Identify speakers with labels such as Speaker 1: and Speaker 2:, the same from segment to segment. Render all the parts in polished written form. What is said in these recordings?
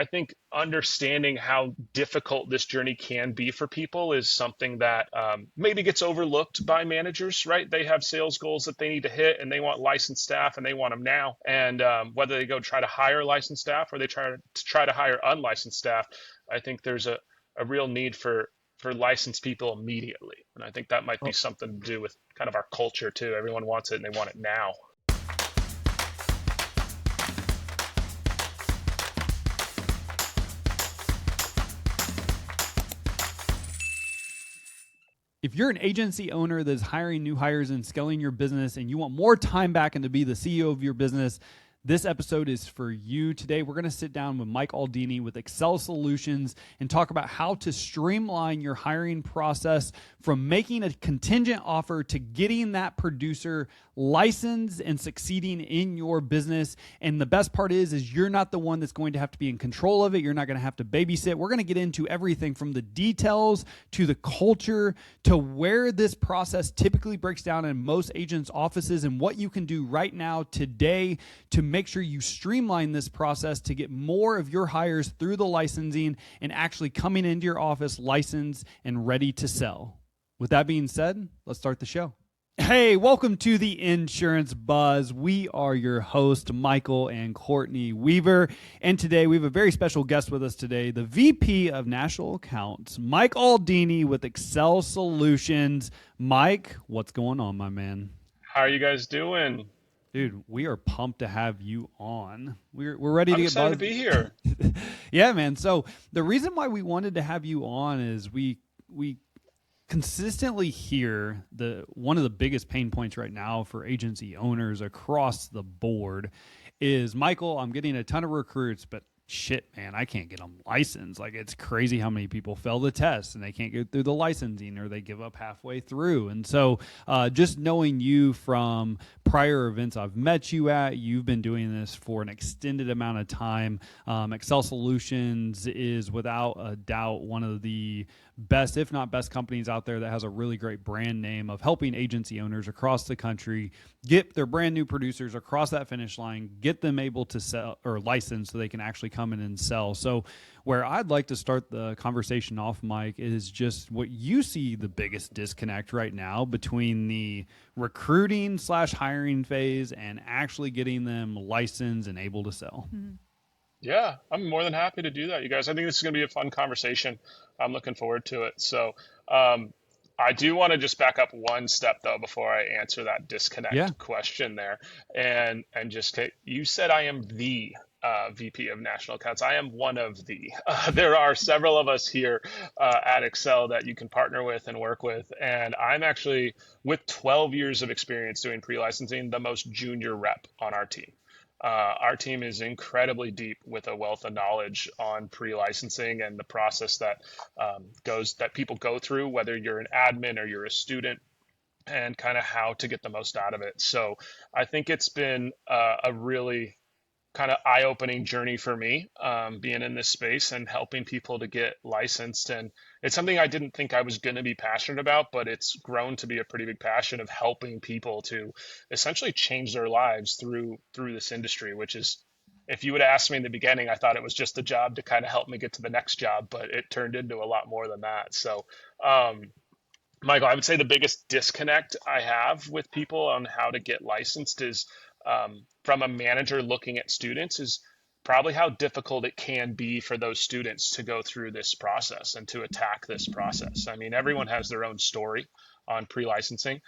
Speaker 1: I think understanding how difficult this journey can be for people is something that maybe gets overlooked by managers, right? They have sales goals that they need to hit and they want licensed staff and they want them now. And whether they go try to hire licensed staff or they try to hire unlicensed staff, I think there's a real need for licensed people immediately. And I think that might be something to do with kind of our culture too. Everyone wants it and they want it now.
Speaker 2: If you're an agency owner that's hiring new hires and scaling your business and you want more time back and to be the CEO of your business, this episode is for you. Today, we're going to sit down with Mike Aldini with Xcel Solutions and talk about how to streamline your hiring process from making a contingent offer to getting that producer licensed and succeeding in your business. And the best part is you're not the one that's going to have to be in control of it. You're not going to have to babysit. We're going to get into everything from the details to the culture to where this process typically breaks down in most agents' offices and what you can do right now today to make sure you streamline this process to get more of your hires through the licensing and actually coming into your office licensed and ready to sell. With that being said, let's start the show. Hey, welcome to the Insurance Buzz. We are your host, Michael and Courtney Weaver. And today we have a very special guest with us today, the VP of National Accounts, Mike Aldini with Xcel Solutions. Mike, what's going on, my man?
Speaker 1: How are you guys doing?
Speaker 2: Dude, we are pumped to have you on. We're ready to get
Speaker 1: excited
Speaker 2: buzzed.
Speaker 1: to be here.
Speaker 2: Yeah, man. So the reason why we wanted to have you on is we consistently hear one of the biggest pain points right now for agency owners across the board is, Michael, I'm getting a ton of recruits, but shit, man, I can't get them licensed. Like, it's crazy how many people fail the test and they can't get through the licensing or they give up halfway through. And so just knowing you from prior events I've met you at, you've been doing this for an extended amount of time. Xcel Solutions is without a doubt one of the best, if not best, companies out there that has a really great brand name of helping agency owners across the country get their brand new producers across that finish line, get them able to sell or license so they can actually come in and sell. So where I'd like to start the conversation off, Mike, is just what you see the biggest disconnect right now between the recruiting / hiring phase and actually getting them licensed and able to sell.
Speaker 3: Mm-hmm.
Speaker 1: Yeah, I'm more than happy to do that, you guys. I think this is going to be a fun conversation. I'm looking forward to it. So I do want to just back up one step, though, before I answer that disconnect question there. And just, you said I am the VP of National Accounts. I am one of the. There are several of us here at Xcel that you can partner with and work with. And I'm actually, with 12 years of experience doing pre-licensing, the most junior rep on our team. Our team is incredibly deep with a wealth of knowledge on pre-licensing and the process that people go through, whether you're an admin or you're a student, and kind of how to get the most out of it. So I think it's been a really kind of eye-opening journey for me, being in this space and helping people to get licensed. And it's something I didn't think I was going to be passionate about, but it's grown to be a pretty big passion of helping people to essentially change their lives through this industry, which is, if you would ask me in the beginning, I thought it was just a job to kind of help me get to the next job, but it turned into a lot more than that. So, Michael, I would say the biggest disconnect I have with people on how to get licensed is, from a manager looking at students, is probably how difficult it can be for those students to go through this process and to attack this process. I mean, everyone has their own story on pre-licensing.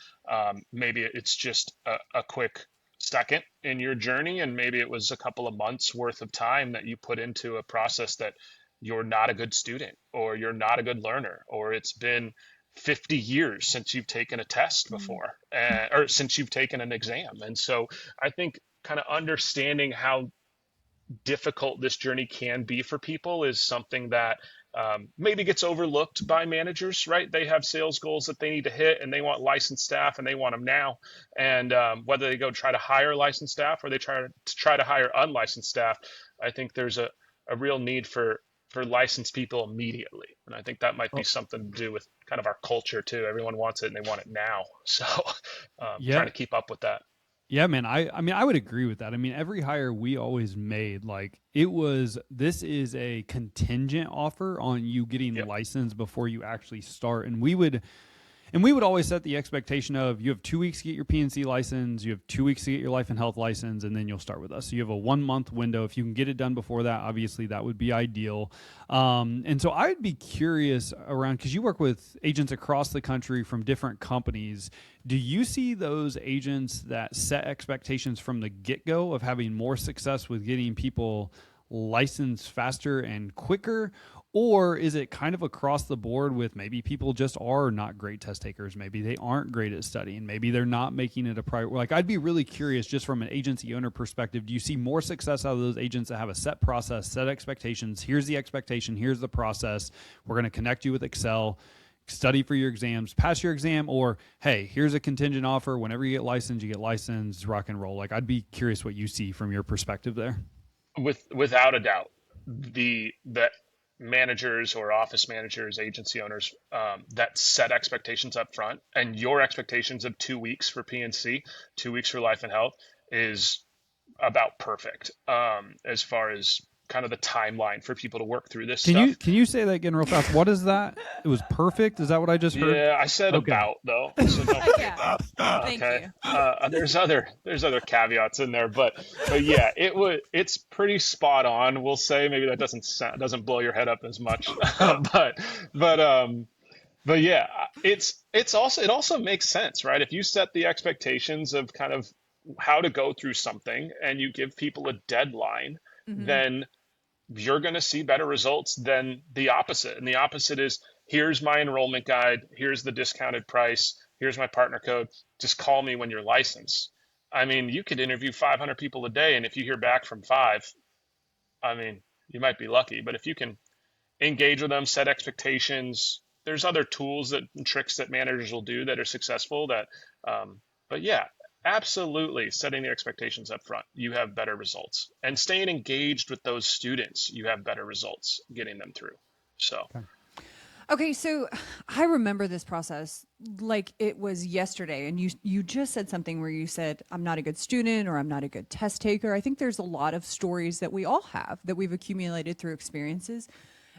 Speaker 1: Maybe it's just a quick second in your journey, and maybe it was a couple of months worth of time that you put into a process that you're not a good student, or you're not a good learner, or it's been 50 years since you've taken a test before, or since you've taken an exam. And so I think kind of understanding how difficult this journey can be for people is something that maybe gets overlooked by managers, right? They have sales goals that they need to hit and they want licensed staff and they want them now. And whether they go try to hire licensed staff or they try to hire unlicensed staff, I think there's a real need for licensed people immediately. And I think that might be something to do with kind of our culture too. Everyone wants it and they want it now. So trying to keep up with that.
Speaker 2: Yeah, man. I mean, I would agree with that. I mean, every hire we always made, like this is a contingent offer on you getting
Speaker 1: Yep.
Speaker 2: licensed before you actually start. And we would always set the expectation of you have 2 weeks to get your PNC license, you have 2 weeks to get your life and health license, and then you'll start with us. So you have a 1 month window. If you can get it done before that, obviously that would be ideal. And so I'd be curious around, because you work with agents across the country from different companies. Do you see those agents that set expectations from the get-go of having more success with getting people licensed faster and quicker? Or is it kind of across the board with maybe people just are not great test takers? Maybe they aren't great at studying. Maybe they're not making it a priority. Like, I'd be really curious just from an agency owner perspective. Do you see more success out of those agents that have a set process, set expectations? Here's the expectation. Here's the process. We're going to connect you with Xcel. Study for your exams, pass your exam, or hey, here's a contingent offer. Whenever you get licensed, rock and roll. Like, I'd be curious what you see from your perspective there.
Speaker 1: Without a doubt, the managers or office managers, agency owners that set expectations up front, and your expectations of 2 weeks for PNC, 2 weeks for life and health is about perfect as far as kind of the timeline for people to work through this
Speaker 2: Can
Speaker 1: stuff.
Speaker 2: you say that again real fast? What is that? It was perfect. Is that what I just heard?
Speaker 1: Yeah, I said
Speaker 2: Okay.
Speaker 1: about though. So don't forget
Speaker 3: Yeah.
Speaker 1: that.
Speaker 3: Thank
Speaker 1: Okay.
Speaker 3: you.
Speaker 1: There's other caveats in there, but yeah, it's pretty spot on. We'll say maybe that doesn't blow your head up as much, but but yeah, it also makes sense, right? If you set the expectations of kind of how to go through something and you give people a deadline,
Speaker 3: Hmm.
Speaker 1: then you're going to see better results than the opposite. And the opposite is, here's my enrollment guide, here's the discounted price, here's my partner code. Just call me when you're licensed. I mean, you could interview 500 people a day, and if you hear back from five, I mean, you might be lucky. But if you can engage with them, set expectations, there's other tools and tricks that managers will do that are successful. But yeah, absolutely, setting the expectations up front, you have better results, and staying engaged with those students, you have better results getting them through. So
Speaker 3: Okay, so I remember this process like it was yesterday, and you just said something where you said I'm not a good student or I'm not a good test taker. I think there's a lot of stories that we all have that we've accumulated through experiences.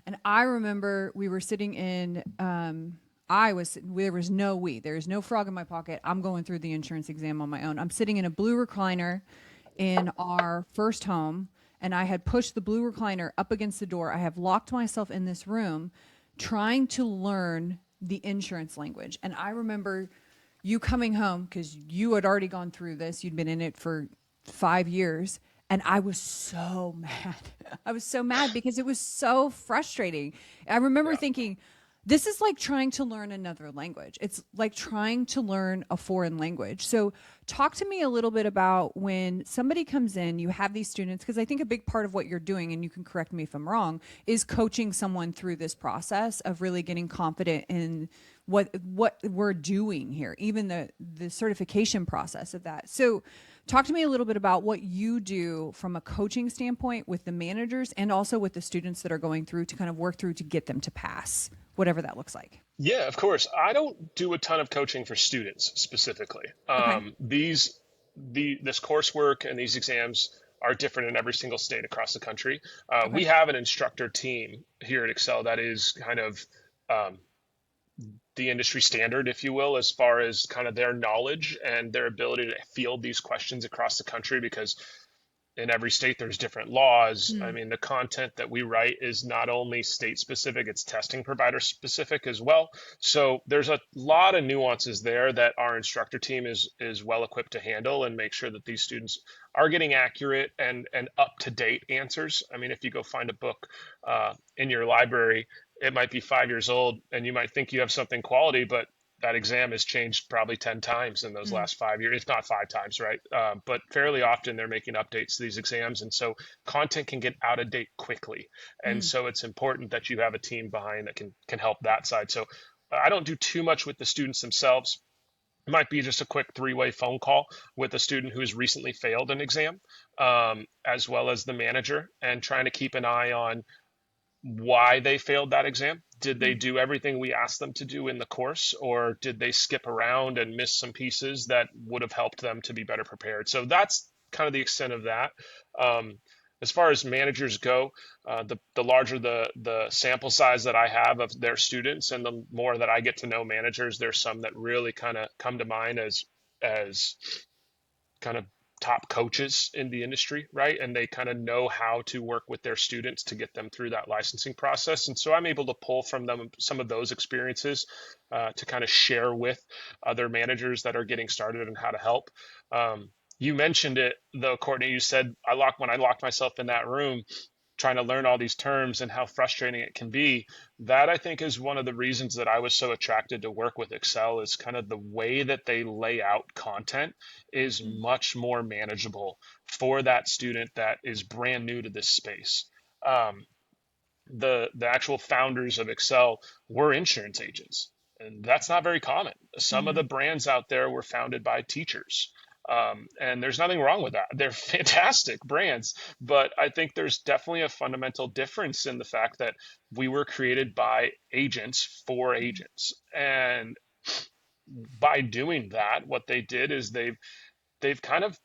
Speaker 3: And I remember we were sitting in there was no there's no frog in my pocket. I'm going through the insurance exam on my own. I'm sitting in a blue recliner in our first home, and I had pushed the blue recliner up against the door. I have locked myself in this room trying to learn the insurance language. And I remember you coming home because you had already gone through this. You'd been in it for 5 years. And I was so mad. I was so mad because it was so frustrating. I remember
Speaker 1: yeah.
Speaker 3: thinking, this is like trying to learn another language. It's like trying to learn a foreign language. So, talk to me a little bit about when somebody comes in, you have these students, because I think a big part of what you're doing, and you can correct me if I'm wrong, is coaching someone through this process of really getting confident in what we're doing here, even the certification process of that. So, talk to me a little bit about what you do from a coaching standpoint with the managers and also with the students that are going through to kind of work through to get them to pass, whatever that looks like.
Speaker 1: Yeah, of course. I don't do a ton of coaching for students specifically.
Speaker 3: Okay.
Speaker 1: This coursework and these exams are different in every single state across the country.
Speaker 3: Okay.
Speaker 1: We have an instructor team here at Xcel that is kind of the industry standard, if you will, as far as kind of their knowledge and their ability to field these questions across the country, because in every state there's different laws. I mean, the content that we write is not only state specific, it's testing provider specific as well. So there's a lot of nuances there that our instructor team is well equipped to handle and make sure that these students are getting accurate and up to date answers. I mean, if you go find a book in your library, it might be 5 years old and you might think you have something quality, but that exam has changed probably 10 times in those last 5 years, if not 5 times, right? But fairly often they're making updates to these exams. And so content can get out of date quickly. And so it's important that you have a team behind that can help that side. So I don't do too much with the students themselves. It might be just a quick 3-way phone call with a student who's recently failed an exam, as well as the manager, and trying to keep an eye on why they failed that exam. Did they do everything we asked them to do in the course, or did they skip around and miss some pieces that would have helped them to be better prepared? So that's kind of the extent of that. As far as managers go, the larger the sample size that I have of their students, and the more that I get to know managers, there's some that really kind of come to mind as kind of top coaches in the industry, right? And they kind of know how to work with their students to get them through that licensing process. And so I'm able to pull from them some of those experiences to kind of share with other managers that are getting started and how to help. You mentioned it though, Courtney. You said when I locked myself in that room trying to learn all these terms and how frustrating it can be. That I think is one of the reasons that I was so attracted to work with Xcel, is kind of the way that they lay out content is much more manageable for that student that is brand new to this space. The actual founders of Xcel were insurance agents, and that's not very common. Some of the brands out there were founded by teachers. And there's nothing wrong with that. They're fantastic brands, but I think there's definitely a fundamental difference in the fact that we were created by agents for agents. And by doing that, what they did is they've kind of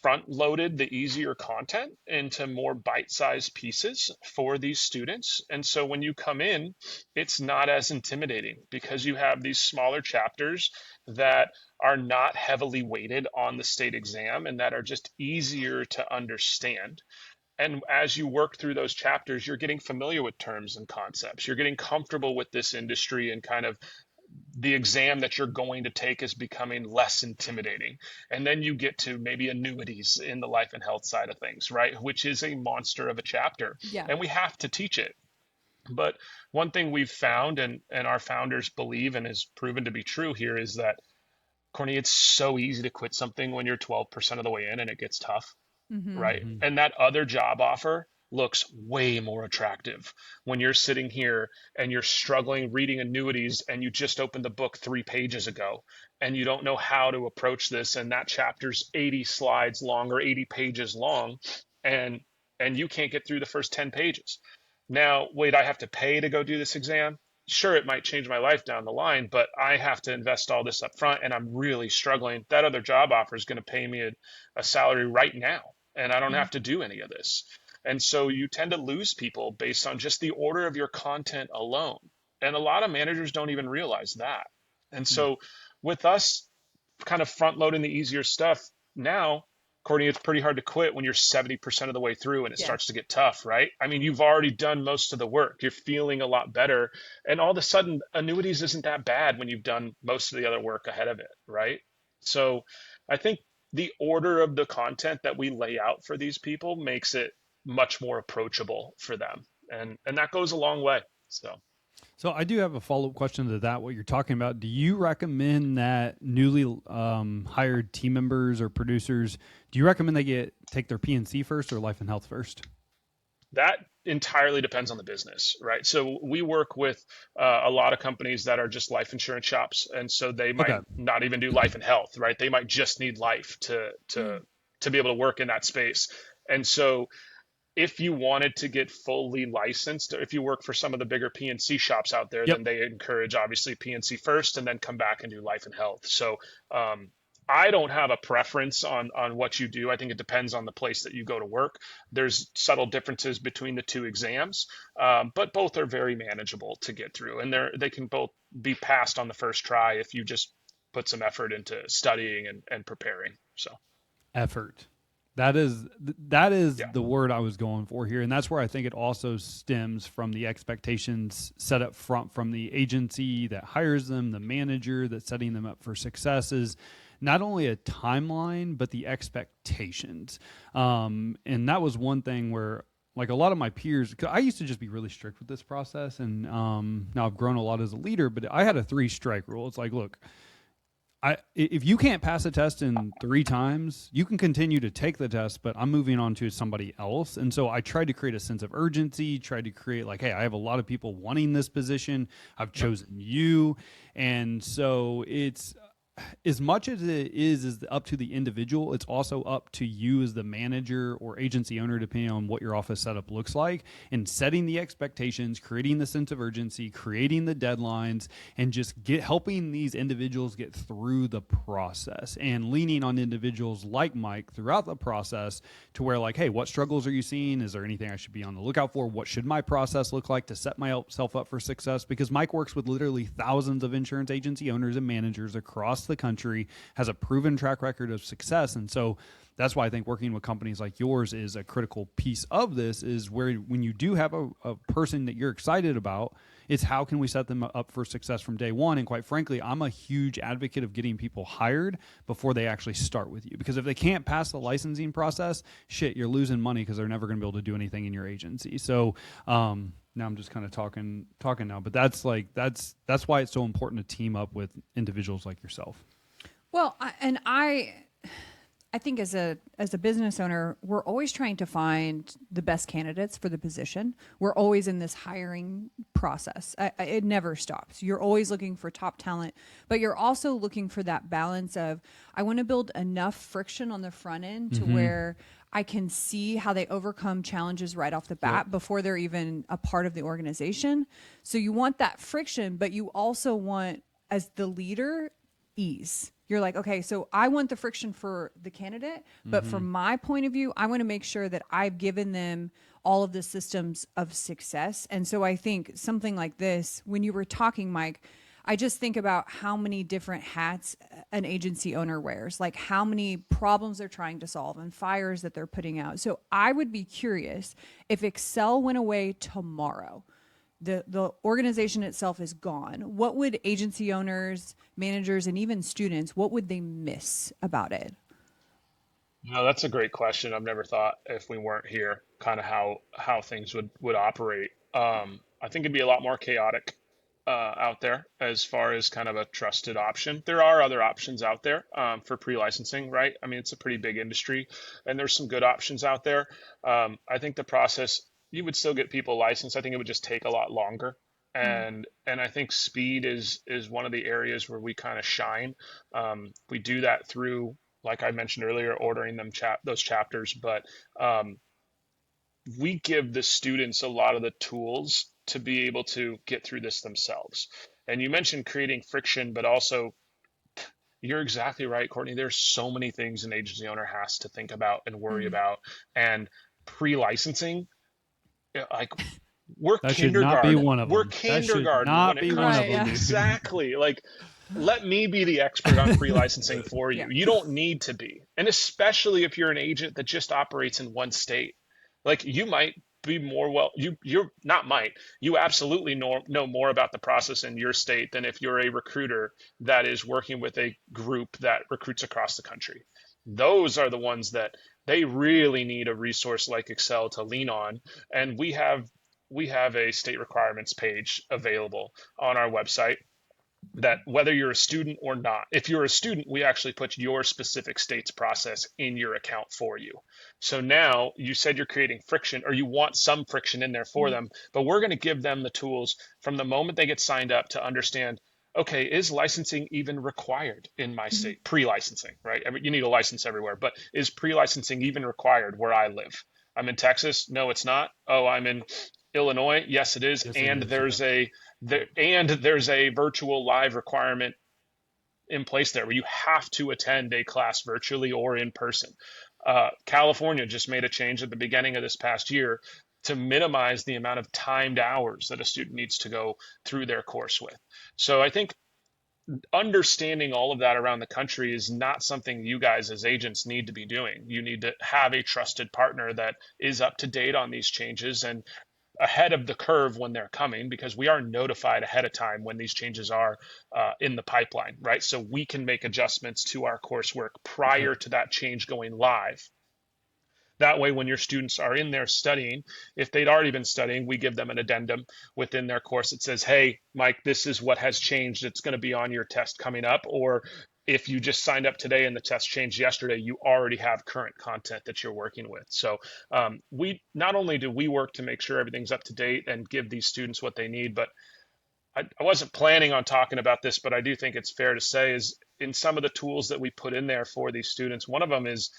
Speaker 1: front loaded the easier content into more bite-sized pieces for these students. And so when you come in, it's not as intimidating because you have these smaller chapters that are not heavily weighted on the state exam and that are just easier to understand. And as you work through those chapters, you're getting familiar with terms and concepts. You're getting comfortable with this industry, and kind of the exam that you're going to take is becoming less intimidating. And then you get to maybe annuities in the life and health side of things, right? Which is a monster of a chapter.
Speaker 3: Yeah.
Speaker 1: And we have to teach it. But one thing we've found, and our founders believe and has proven to be true here, is that, Courtney, it's so easy to quit something when you're 12% of the way in and it gets tough, right? And that other job offer looks way more attractive when you're sitting here and you're struggling reading annuities and you just opened the book 3 pages ago and you don't know how to approach this, and that chapter's 80 slides long or 80 pages long, and you can't get through the first 10 pages. Now, wait, I have to pay to go do this exam? Sure, it might change my life down the line, but I have to invest all this up front and I'm really struggling. That other job offer is going to pay me a salary right now, and I don't have to do any of this. And so you tend to lose people based on just the order of your content alone. And a lot of managers don't even realize that. And so with us kind of front loading the easier stuff now, Courtney, it's pretty hard to quit when you're 70% of the way through and it starts to get tough, right? I mean, you've already done most of the work. You're feeling a lot better. And all of a sudden, annuities isn't that bad when you've done most of the other work ahead of it, right? So I think the order of the content that we lay out for these people makes it much more approachable for them. And that goes a long way.
Speaker 2: So I do have a follow-up question to that, what you're talking about. Do you recommend that newly hired team members or producers, do you recommend they take their P&C first or life and health first?
Speaker 1: That entirely depends on the business, right? So we work with a lot of companies that are just life insurance shops. And so they might not even do life and health, right? They might just need life to be able to work in that space. And so if you wanted to get fully licensed, or if you work for some of the bigger P&C shops out there, then they encourage obviously P&C first and then come back and do life and health. So I don't have a preference on what you do. I think it depends on the place that you go to work. There's subtle differences between the two exams, but both are very manageable to get through. And they can both be passed on the first try if you just put some effort into studying and preparing. So
Speaker 2: effort. That is the word I was going for here. And that's where I think it also stems from the expectations set up front from the agency that hires them, the manager that's setting them up for successes, not only a timeline, but the expectations. And that was one thing where, like, a lot of my peers, 'cause I used to just be really strict with this process. And now I've grown a lot as a leader, but I had a 3-strike rule. It's like, look, if you can't pass a test in 3 times, you can continue to take the test, but I'm moving on to somebody else. And so I tried to create a sense of urgency, tried to create like, hey, I have a lot of people wanting this position. I've chosen you. And so as much as it is up to the individual, it's also up to you as the manager or agency owner, depending on what your office setup looks like, and setting the expectations, creating the sense of urgency, creating the deadlines, and just helping these individuals get through the process, and leaning on individuals like Mike throughout the process to where, like, hey, what struggles are you seeing? Is there anything I should be on the lookout for? What should my process look like to set myself up for success? Because Mike works with literally thousands of insurance agency owners and managers across the country, has a proven track record of success. And so that's why I think working with companies like yours is a critical piece of this, is where when you do have a person that you're excited about, it's how can we set them up for success from day one? And quite frankly, I'm a huge advocate of getting people hired before they actually start with you. Because if they can't pass the licensing process, shit, you're losing money because they're never going to be able to do anything in your agency. So now I'm just kind of talking now, but that's why it's so important to team up with individuals like yourself.
Speaker 3: Well, I think as a business owner, we're always trying to find the best candidates for the position. We're always in this hiring process. It never stops. You're always looking for top talent, but you're also looking for that balance of, I want to build enough friction on the front end to where I can see how they overcome challenges right off the bat before they're even a part of the organization. So you want that friction, but you also want, as the leader, ease. You're like, okay, so I want the friction for the candidate, but from my point of view, I want to make sure that I've given them all of the systems of success. And so I think something like this, when you were talking, Mike, I just think about how many different hats an agency owner wears, like how many problems they're trying to solve and fires that they're putting out. So I would be curious, if Xcel went away tomorrow, the organization itself is gone, what would agency owners, managers, and even students, what would they miss about it?
Speaker 1: No, that's a great question. I've never thought, if we weren't here, kind of how things would operate. I think it'd be a lot more chaotic out there as far as kind of a trusted option. There are other options out there for pre-licensing, right? I mean, it's a pretty big industry, and there's some good options out there. I think the process, you would still get people licensed. I think it would just take a lot longer. And I think speed is one of the areas where we kind of shine. We do that through, like I mentioned earlier, ordering them those chapters, but we give the students a lot of the tools to be able to get through this themselves. And you mentioned creating friction, but also you're exactly right, Courtney. There's so many things an agency owner has to think about and worry about. And pre-licensing, like, we're
Speaker 2: That
Speaker 1: kindergarten.
Speaker 2: should not be one of them.
Speaker 1: We're kindergarten
Speaker 2: not
Speaker 1: when it
Speaker 2: be
Speaker 1: comes
Speaker 2: one
Speaker 1: to
Speaker 2: of them.
Speaker 1: exactly. Like, let me be the expert on pre-licensing for you. You don't need to be. And especially if you're an agent that just operates in one state. Like, you might be more you're not might. You absolutely know more about the process in your state than if you're a recruiter that is working with a group that recruits across the country. Those are the ones that they really need a resource like Xcel to lean on. And we have a state requirements page available on our website that, whether you're a student or not, if you're a student, we actually put your specific state's process in your account for you. So now, you said you're creating friction, or you want some friction in there for them, but we're going to give them the tools from the moment they get signed up to understand, okay, is licensing even required in my state? Pre-licensing, right? You need a license everywhere, but is pre-licensing even required where I live? I'm in Texas. No, it's not. Oh, I'm in Illinois. Yes, it is.
Speaker 2: Yes,
Speaker 1: There's a virtual live requirement in place there where you have to attend a class virtually or in person. California just made a change at the beginning of this past year to minimize the amount of timed hours that a student needs to go through their course with. So I think understanding all of that around the country is not something you guys as agents need to be doing. You need to have a trusted partner that is up to date on these changes and ahead of the curve when they're coming, because we are notified ahead of time when these changes are in the pipeline, right? So we can make adjustments to our coursework prior to that change going live. That way, when your students are in there studying, if they'd already been studying, we give them an addendum within their course that says, hey, Mike, this is what has changed. It's going to be on your test coming up. Or if you just signed up today and the test changed yesterday, you already have current content that you're working with. So we not only do we work to make sure everything's up to date and give these students what they need, but I wasn't planning on talking about this, but I do think it's fair to say is in some of the tools that we put in there for these students, one of them is,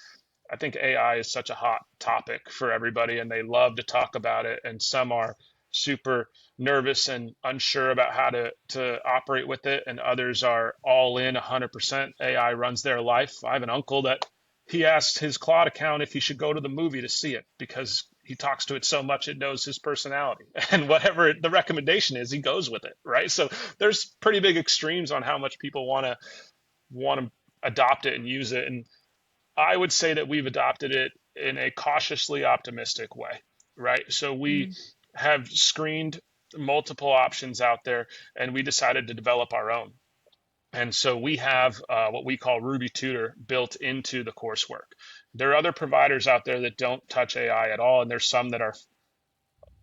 Speaker 1: I think AI is such a hot topic for everybody and they love to talk about it. And some are super nervous and unsure about how to operate with it. And others are all in 100%. AI runs their life. I have an uncle that he asked his Claude account if he should go to the movie to see it because he talks to it so much it knows his personality. And whatever the recommendation is, he goes with it, right? So there's pretty big extremes on how much people want to adopt it and use it. And I would say that we've adopted it in a cautiously optimistic way, right? So we have screened multiple options out there and we decided to develop our own. And so we have what we call Ruby Tutor built into the coursework. There are other providers out there that don't touch AI at all, and there's some that are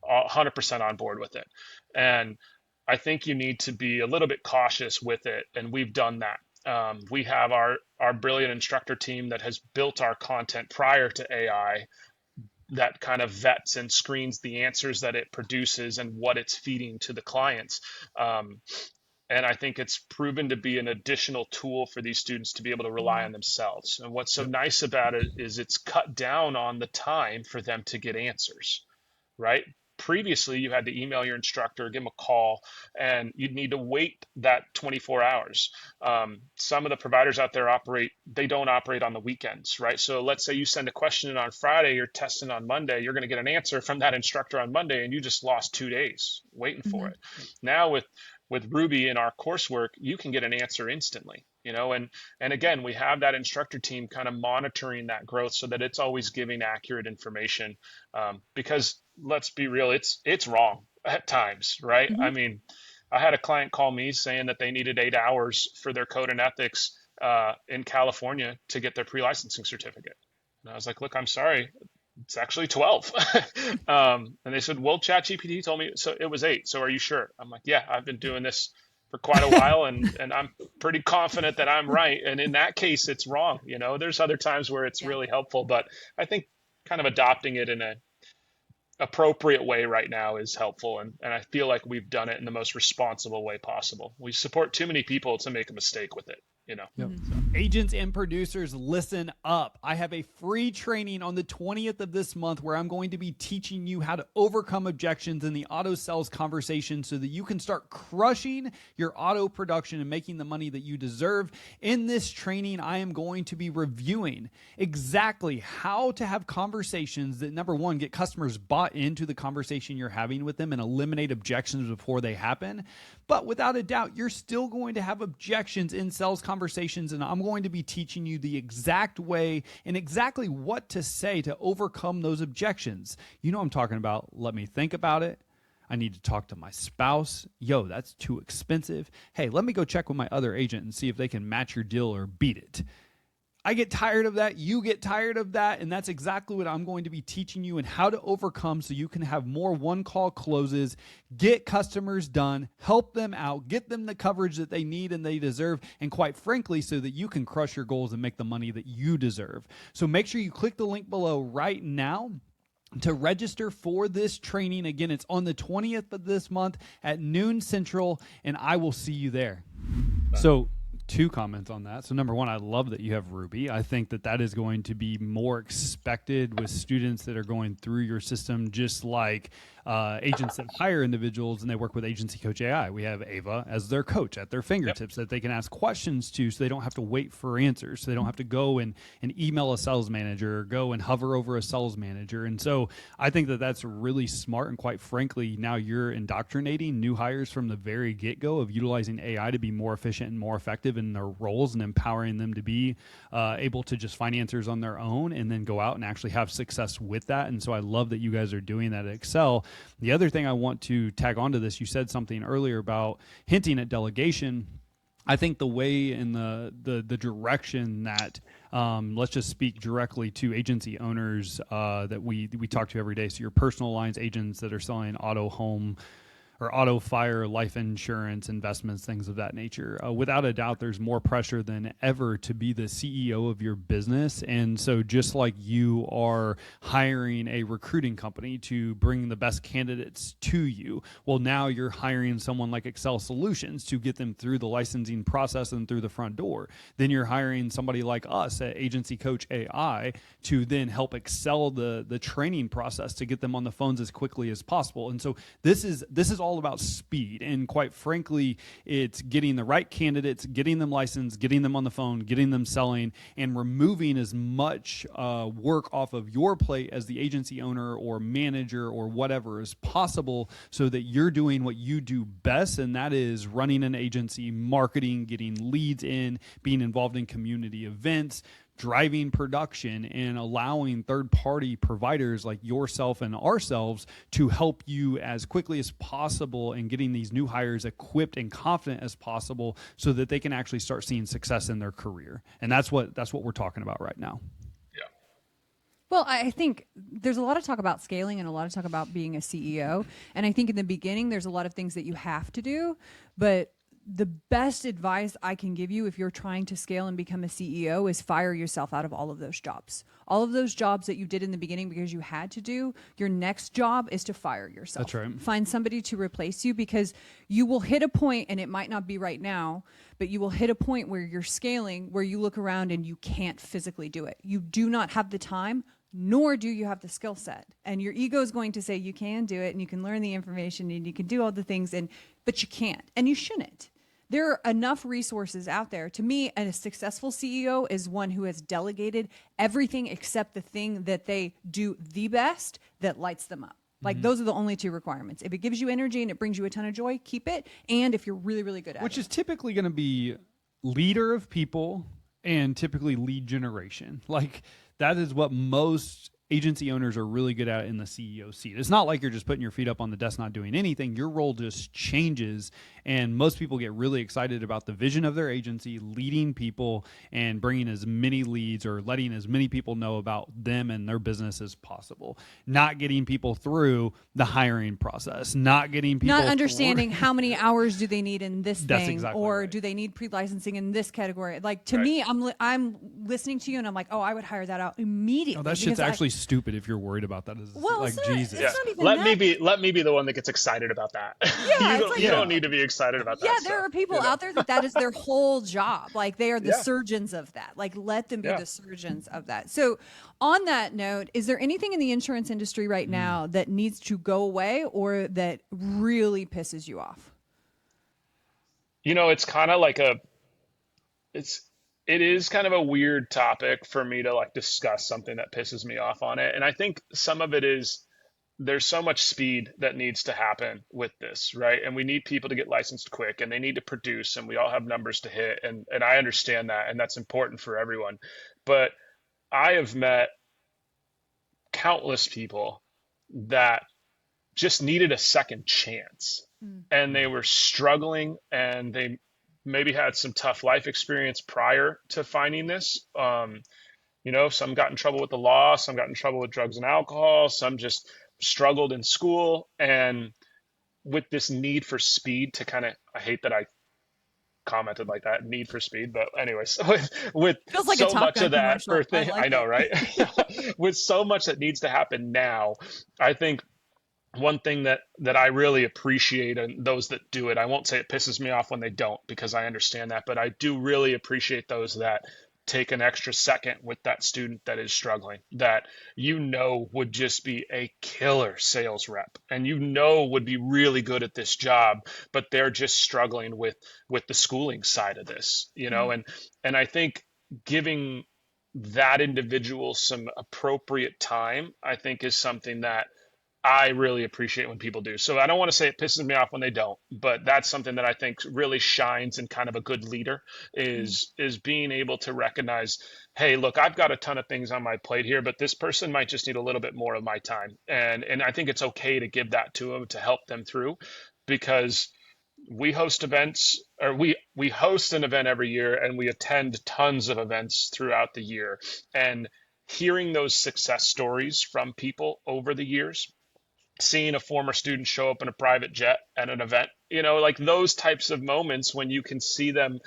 Speaker 1: 100% on board with it. And I think you need to be a little bit cautious with it, and we've done that. We have our brilliant instructor team that has built our content prior to AI that kind of vets and screens the answers that it produces and what it's feeding to the clients. And I think it's proven to be an additional tool for these students to be able to rely on themselves. And what's so nice about it is it's cut down on the time for them to get answers, right? Previously, you had to email your instructor, give them a call, and you'd need to wait that 24 hours. Some of the providers out there they don't operate on the weekends, right? So let's say you send a question in on Friday, you're testing on Monday, you're going to get an answer from that instructor on Monday, and you just lost 2 days waiting for it. Now with Ruby in our coursework, you can get an answer instantly, and again, we have that instructor team kind of monitoring that growth so that it's always giving accurate information. Because let's be real, it's wrong at times, right? I mean, I had a client call me saying that they needed 8 hours for their code and ethics in California to get their pre-licensing certificate. And I was like, look, I'm sorry. It's actually 12. And they said, well, ChatGPT told me so it was 8. So are you sure? I'm like, yeah, I've been doing this for quite a while and I'm pretty confident that I'm right. And in that case, it's wrong. There's other times where it's really helpful, but I think kind of adopting it in a appropriate way right now is helpful. And I feel like we've done it in the most responsible way possible. We support too many people to make a mistake with it.
Speaker 2: So, agents and producers, listen up. I have a free training on the 20th of this month where I'm going to be teaching you how to overcome objections in the auto sales conversation so that you can start crushing your auto production and making the money that you deserve. In this training, I am going to be reviewing exactly how to have conversations that, number one, get customers bought into the conversation you're having with them and eliminate objections before they happen. But without a doubt, you're still going to have objections in sales conversations, and I'm going to be teaching you the exact way and exactly what to say to overcome those objections. I'm talking about, let me think about it. I need to talk to my spouse. Yo, that's too expensive. Hey, let me go check with my other agent and see if they can match your deal or beat it. I get tired of that. You get tired of that. And that's exactly what I'm going to be teaching you and how to overcome so you can have more one-call closes, get customers done, help them out, get them the coverage that they need and they deserve, and quite frankly, so that you can crush your goals and make the money that you deserve. So make sure you click the link below right now to register for this training. Again, it's on the 20th of this month at noon Central, and I will see you there. So 2 comments on that. So number one, I love that you have Ruby. I think that is going to be more expected with students that are going through your system, just like agents that hire individuals and they work with Agency Coach AI. We have Ava as their coach at their fingertips that they can ask questions to so they don't have to wait for answers. So they don't have to go and email a sales manager or go and hover over a sales manager. And so I think that's really smart. And quite frankly, now you're indoctrinating new hires from the very get-go of utilizing AI to be more efficient and more effective in their roles and empowering them to be able to just find answers on their own and then go out and actually have success with that. And so I love that you guys are doing that at Xcel. The other thing I want to tag onto this, you said something earlier about hinting at delegation. I think the way and the direction that let's just speak directly to agency owners that we talk to every day. So your personal lines agents that are selling auto, home, or auto fire, life insurance, investments, things of that nature. Without a doubt, there's more pressure than ever to be the CEO of your business. And so just like you are hiring a recruiting company to bring the best candidates to you, well, now you're hiring someone like Xcel Solutions to get them through the licensing process and through the front door. Then you're hiring somebody like us at Agency Coach AI to then help excel the training process to get them on the phones as quickly as possible. And so this is all about speed. And quite frankly, it's getting the right candidates, getting them licensed, getting them on the phone, getting them selling, and removing as much work off of your plate as the agency owner or manager or whatever as possible, so that you're doing what you do best, and that is running an agency, marketing, getting leads in, being involved in community events, driving production, and allowing third-party providers like yourself and ourselves to help you as quickly as possible and getting these new hires equipped and confident as possible so that they can actually start seeing success in their career. And that's what we're talking about right now.
Speaker 1: Yeah.
Speaker 3: Well, I think there's a lot of talk about scaling and a lot of talk about being a CEO. And I think in the beginning, there's a lot of things that you have to do, but the best advice I can give you if you're trying to scale and become a CEO is fire yourself out of all of those jobs. All of those jobs that you did in the beginning because you had to do, your next job is to fire yourself.
Speaker 2: That's right.
Speaker 3: Find somebody to replace you, because you will hit a point, and it might not be right now, but you will hit a point where you're scaling, where you look around and you can't physically do it. You do not have the time, nor do you have the skill set. And your ego is going to say you can do it and you can learn the information and you can do all the things, but you can't, and you shouldn't. There are enough resources out there. To me, a successful CEO is one who has delegated everything except the thing that they do the best that lights them up. Like, those are the only two requirements. If it gives you energy and it brings you a ton of joy, keep it. And if you're really, really good at it.
Speaker 2: Which is typically going to be leader of people and typically lead generation. Like, that is what most agency owners are really good at in the CEO seat. It's not like you're just putting your feet up on the desk not doing anything. Your role just changes, and most people get really excited about the vision of their agency, leading people and bringing as many leads or letting as many people know about them and their business as possible. Not getting people through the hiring process, not getting people
Speaker 3: not understanding how many hours do they need in this
Speaker 2: That's
Speaker 3: thing,
Speaker 2: exactly
Speaker 3: or
Speaker 2: right.
Speaker 3: do they need pre-licensing in this category. Like, to
Speaker 1: Right.
Speaker 3: me, I'm listening to you and I'm like, oh, I would hire that out immediately.
Speaker 2: Oh, that shit's actually stupid if you're worried about that. It's
Speaker 3: Well,
Speaker 2: like,
Speaker 3: it's not-
Speaker 2: Jesus.
Speaker 3: it's not even
Speaker 1: Let
Speaker 3: that.
Speaker 1: me be the one that gets excited about that.
Speaker 3: Yeah, it's like-
Speaker 1: you don't need to be excited about that.
Speaker 3: Yeah,
Speaker 1: stuff,
Speaker 3: there are people
Speaker 1: you know?
Speaker 3: out there that is their whole job. Like, they are the
Speaker 1: Yeah.
Speaker 3: surgeons of that. Like, let them be
Speaker 1: Yeah.
Speaker 3: the surgeons of that. So on that note, is there anything in the insurance industry right now that needs to go away or that really pisses you off?
Speaker 1: You know, it's kind of like it is kind of a weird topic for me to like discuss something that pisses me off on it. And I think some of it is there's so much speed that needs to happen with this, right? And we need people to get licensed quick, and they need to produce, and we all have numbers to hit. And I understand that, and that's important for everyone. But I have met countless people that just needed a second chance, and they were struggling, and they maybe had some tough life experience prior to finding this. You know, some got in trouble with the law, some got in trouble with drugs and alcohol, some just struggled in school. And with this need for speed to kind of, I hate that I commented like that, need for speed, but anyways, with
Speaker 3: Feels like a
Speaker 1: so
Speaker 3: Top
Speaker 1: much
Speaker 3: Gun
Speaker 1: of that
Speaker 3: commercial.
Speaker 1: for thing,
Speaker 3: I like
Speaker 1: I know,
Speaker 3: it.
Speaker 1: right? With so much that needs to happen now, I think one thing that I really appreciate, and those that do it, I won't say it pisses me off when they don't, because I understand that, but I do really appreciate those that take an extra second with that student that is struggling, that you know would just be a killer sales rep, and you know would be really good at this job, but they're just struggling with the schooling side of this, you know. And I think giving that individual some appropriate time, I think, is something that I really appreciate when people do. So I don't want to say it pisses me off when they don't, but that's something that I think really shines in kind of a good leader is being able to recognize, hey, look, I've got a ton of things on my plate here, but this person might just need a little bit more of my time. And I think it's okay to give that to them to help them through, because we host events, or we host an event every year, and we attend tons of events throughout the year. And hearing those success stories from people over the years seeing a former student show up in a private jet at an event, like those types of moments when you can see them,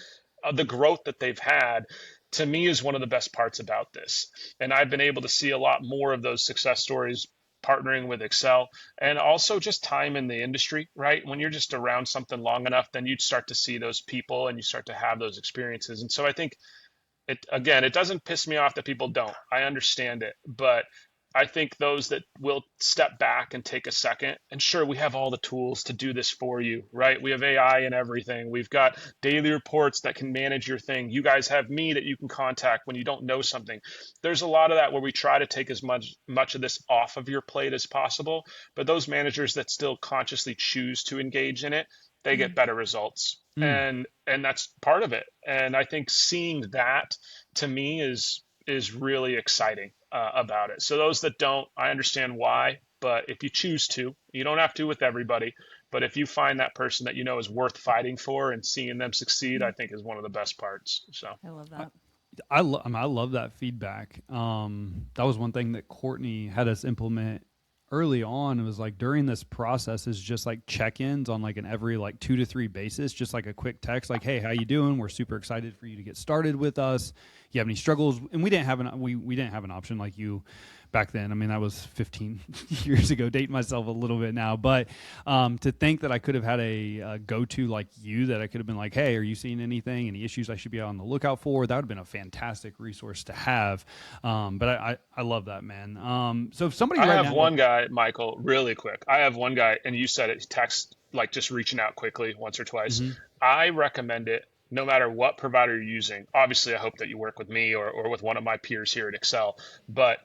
Speaker 1: the growth that they've had, to me is one of the best parts about this. And I've been able to see a lot more of those success stories partnering with Xcel, and also just time in the industry, right? When you're just around something long enough, then you start to see those people and you start to have those experiences. And so I think it doesn't piss me off that people don't. I understand it, but I think those that will step back and take a second, and sure, we have all the tools to do this for you, right? We have AI and everything. We've got daily reports that can manage your thing. You guys have me that you can contact when you don't know something. There's a lot of that where we try to take as much of this off of your plate as possible, but those managers that still consciously choose to engage in it, they get better results. And that's part of it. And I think seeing that, to me, is really exciting about it. So those that don't, I understand why, but if you choose to, you don't have to with everybody, but if you find that person that is worth fighting for and seeing them succeed, I think is one of the best parts. So
Speaker 3: I love that.
Speaker 2: I love that feedback. That was one thing that Courtney had us implement early on. It was like during this process is just like check-ins on like an every like 2 to 3 basis, just like a quick text like, hey, how you doing? We're super excited for you to get started with us. You have any struggles? And we didn't have an option like you back then. I mean, that was 15 years ago, dating myself a little bit now, but to think that I could have had a go-to like you, that I could have been like, hey, are you seeing anything, any issues I should be on the lookout for? That would have been a fantastic resource to have. But I love that, man. So if somebody
Speaker 1: I have one guy, Michael, really quick. I have one guy, and you said it, text, like just reaching out quickly once or twice. I recommend it no matter what provider you're using. Obviously, I hope that you work with me or with one of my peers here at Xcel, but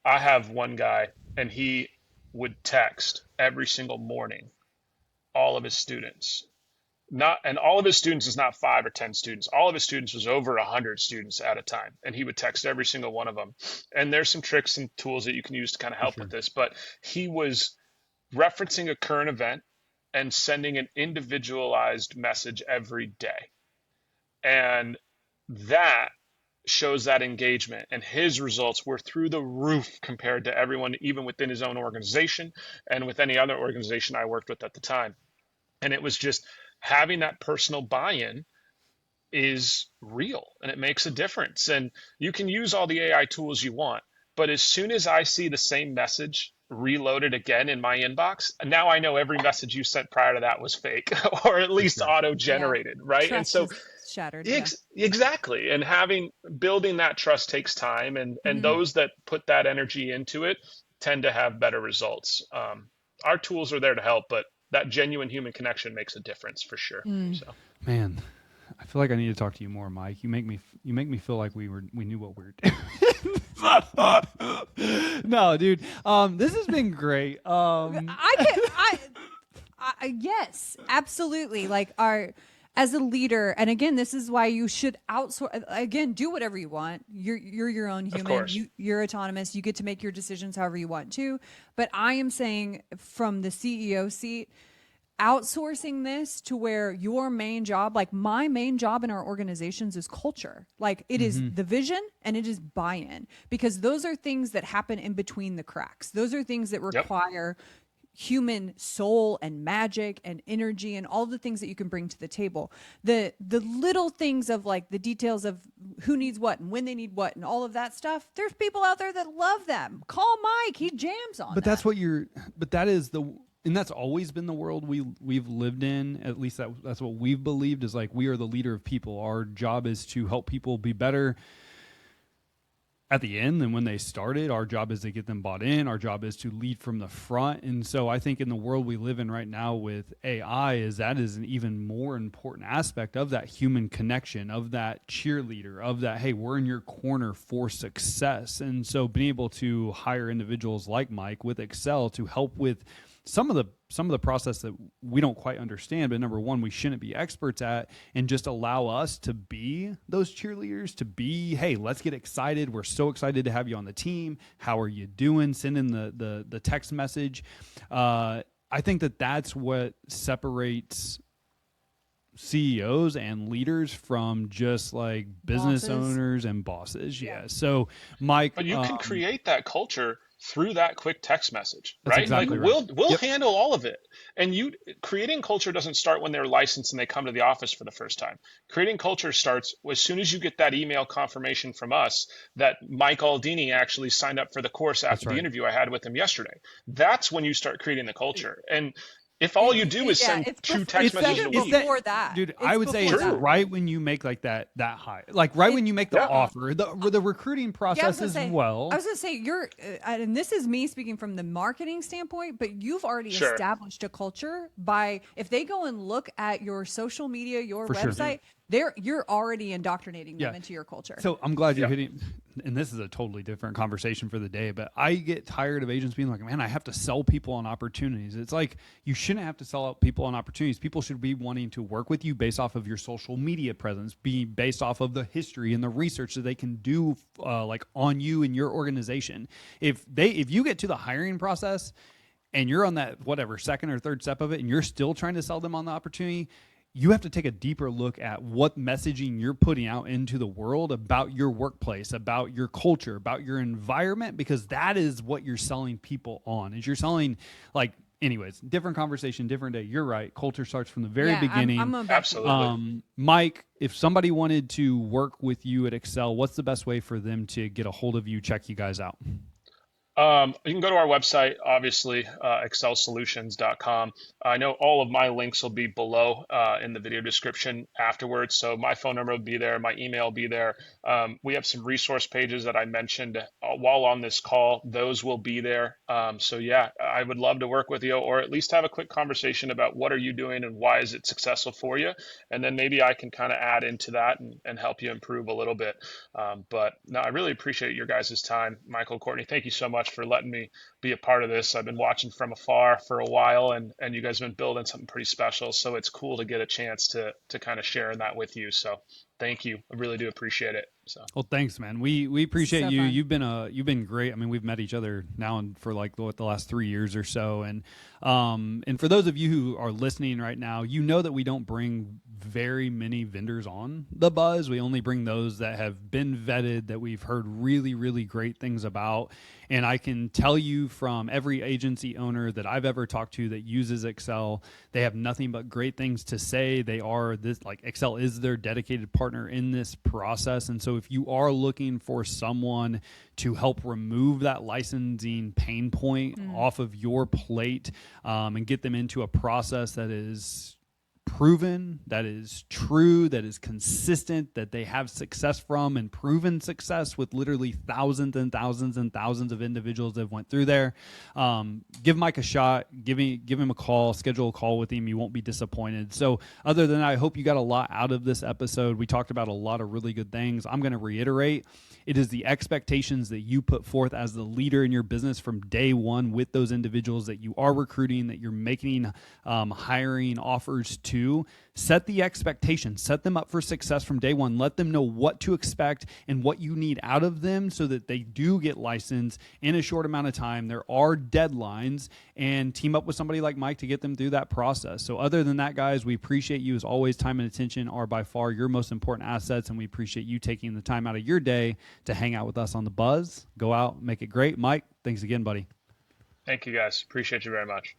Speaker 1: I have one guy, and he would text every single morning all of his students. And all of his students is not 5 or 10 students. All of his students was over 100 students at a time, and he would text every single one of them. And there's some tricks and tools that you can use to kind of help with this, but he was referencing a current event and sending an individualized message every day. And that shows that engagement, and his results were through the roof compared to everyone, even within his own organization and with any other organization I worked with at the time. And it was just having that personal buy-in is real, and it makes a difference. And you can use all the AI tools you want, but as soon as I see the same message reloaded again in my inbox, now I know every message you sent prior to that was fake or at least auto-generated, right?
Speaker 3: Trust
Speaker 1: and so
Speaker 3: shattered.
Speaker 1: Exactly. And building that trust takes time, and those that put that energy into it tend to have better results. Our tools are there to help, but that genuine human connection makes a difference for sure. So, man,
Speaker 2: I feel like I need to talk to you more, Mike. You make me feel like we knew what we were doing. No, dude. This has been great.
Speaker 3: Yes, absolutely. Like as a leader, and again, this is why you should outsource. Again, do whatever you want. You're your own human. You're autonomous. You get to make your decisions however you want to. But I am saying from the CEO seat, outsourcing this to where your main job, like my main job in our organizations, is culture. Like it is the vision and it is buy-in, because those are things that happen in between the cracks. Those are things that require human soul and magic and energy and all the things that you can bring to the table. The little things of like the details of who needs what and when they need what and all of that stuff. There's people out there that love that. Call Mike, he jams on
Speaker 2: that. And that's always been the world we've lived in. At least that's what we've believed, is like we are the leader of people. Our job is to help people be better at the end than when they started. Our job is to get them bought in. Our job is to lead from the front. And so I think in the world we live in right now with AI, that is an even more important aspect of that human connection, of that cheerleader, of that, hey, we're in your corner for success. And so being able to hire individuals like Mike with Xcel to help with some of the process that we don't quite understand, but number one, we shouldn't be experts at, and just allow us to be those cheerleaders, to be, hey, let's get excited. We're so excited to have you on the team. How are you doing? Send in the text message. I think that's what separates CEOs and leaders from just like business owners and bosses. Yeah. So Mike,
Speaker 1: but you can create that culture through that quick text message,
Speaker 2: That's
Speaker 1: right?
Speaker 2: exactly
Speaker 1: Like
Speaker 2: right.
Speaker 1: we'll
Speaker 2: Yep.
Speaker 1: handle all of it. And creating culture doesn't start when they're licensed and they come to the office for the first time. Creating culture starts as soon as you get that email confirmation from us that Mike Aldini actually signed up for the course
Speaker 2: That's
Speaker 1: after the
Speaker 2: right.
Speaker 1: interview I had with him yesterday. That's when you start creating the culture. And if all you do is send
Speaker 3: it's
Speaker 1: two
Speaker 3: bef-
Speaker 1: text
Speaker 3: it's
Speaker 1: messages
Speaker 3: even
Speaker 1: a week,
Speaker 3: before that.
Speaker 2: Dude,
Speaker 3: It's
Speaker 2: I would say
Speaker 3: before
Speaker 2: it's
Speaker 3: that.
Speaker 2: right when you make like that high, like right when you make the
Speaker 1: Yeah.
Speaker 2: offer, the recruiting
Speaker 3: Yeah,
Speaker 2: process as well.
Speaker 3: I was gonna say you're, and this is me speaking from the marketing standpoint, but you've already
Speaker 1: Sure.
Speaker 3: established a culture by if they go and look at your social media, your
Speaker 2: For sure.
Speaker 3: website, you're already indoctrinating them into your culture.
Speaker 2: So I'm glad you're
Speaker 1: Yeah.
Speaker 2: hitting, and this is a totally different conversation for the day, but I get tired of agents being like, man, I have to sell people on opportunities. It's like, you shouldn't have to sell out people on opportunities. People should be wanting to work with you based off of your social media presence, be based off of the history and the research that they can do like on you and your organization. If you get to the hiring process and you're on that, whatever, second or third step of it, and you're still trying to sell them on the opportunity, you have to take a deeper look at what messaging you're putting out into the world about your workplace, about your culture, about your environment, because that is what you're selling people on. Is you're selling, like, anyways, different conversation, different day. You're right. Culture starts from the very beginning.
Speaker 3: I'm about
Speaker 1: Absolutely.
Speaker 2: Mike, if somebody wanted to work with you at Xcel, what's the best way for them to get a hold of you, check you guys out?
Speaker 1: You can go to our website, obviously, XcelSolutions.com. I know all of my links will be below in the video description afterwards. So my phone number will be there, my email will be there. We have some resource pages that I mentioned while on this call. Those will be there. So yeah, I would love to work with you, or at least have a quick conversation about what are you doing and why is it successful for you. And then maybe I can kind of add into that and help you improve a little bit. But no, I really appreciate your guys' time. Michael, Courtney, thank you so much for letting me be a part of this. I've been watching from afar for a while, and you guys have been building something pretty special. So it's cool to get a chance to kind of share that with you. So thank you. I really do appreciate it. So
Speaker 2: Well, thanks, man. We appreciate
Speaker 3: So
Speaker 2: you.
Speaker 3: fun.
Speaker 2: You've been great. I mean, we've met each other now for like the last 3 years or so, and for those of you who are listening right now, you know that we don't bring very many vendors on the Buzz. We only bring those that have been vetted, that we've heard really, really great things about. And I can tell you from every agency owner that I've ever talked to that uses Xcel, they have nothing but great things to say. They are Xcel is their dedicated partner in this process. And so if you are looking for someone to help remove that licensing pain point off of your plate, and get them into a process that is proven, that is true, that is consistent, that they have success from, and proven success with literally thousands and thousands and thousands of individuals that have went through there. Give Mike a shot, give him a call, schedule a call with him. You won't be disappointed. So other than that, I hope you got a lot out of this episode. We talked about a lot of really good things. I'm going to reiterate, it is the expectations that you put forth as the leader in your business from day one with those individuals that you are recruiting, that you're making hiring offers to. Set the expectations, set them up for success from day one. Let them know what to expect and what you need out of them so that they do get licensed in a short amount of time. There are deadlines, and team up with somebody like Mike to get them through that process. So other than that, guys, we appreciate you. As always, time and attention are by far your most important assets, and we appreciate you taking the time out of your day to hang out with us on the Buzz. Go out, make it great. Mike, thanks again, buddy.
Speaker 1: thank you guys. Appreciate you very much.